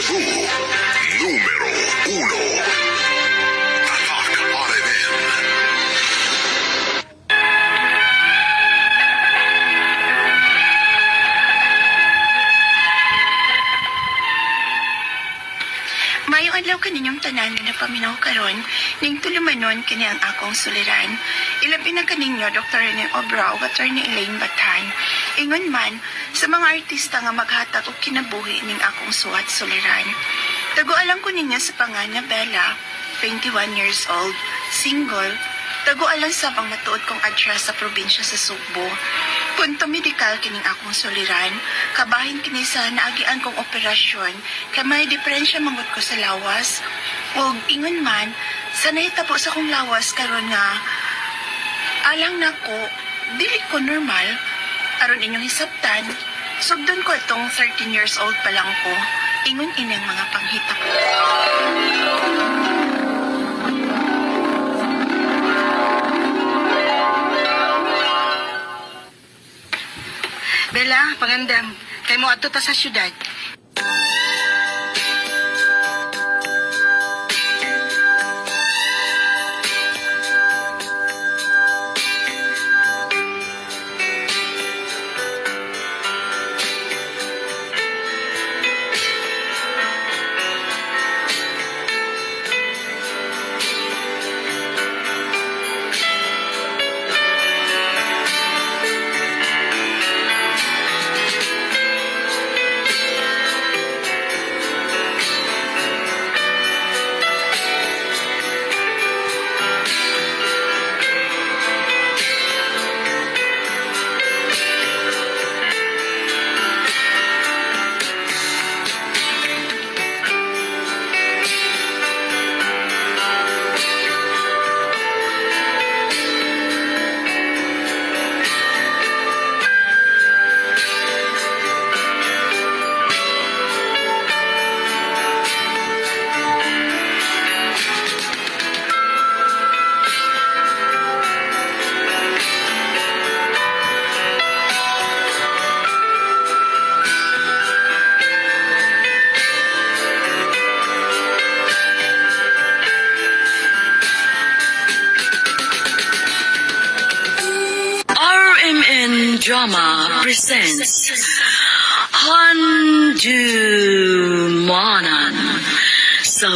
Cebu, numero 1. Tatak RMN. Mayong adlaw kaninyong tanan nga napaminaw karon, ning tulumanon kini ang akong suliran. Ilabi na kaninyo Dr. Rene Obra ug Attorney Elaine Batan. Ingon man sa mga artista nga maghatag og kinabuhi ning akong suwat suliran. Tagualang ko ninyo sa pangan nga Bella, 21 years old, single. Tagualan sa bang matuod kong address sa probinsya sa Sugbo. Punto medikal kining akong suliran, kabahin kini sa naagian kong operasyon, kay may diferensya mangut ko sa lawas. Ug ingon man, sa nahitabo sa kong lawas karon nga, alang nako, dili ko normal, aron inyong hisabtan, sugdon ko itong 13 years old pa lang ko, ingon inang mga panghita ko. Bella, pangandam. Kay mo adto ta sa syudad. RMN Drama presents Handumanan So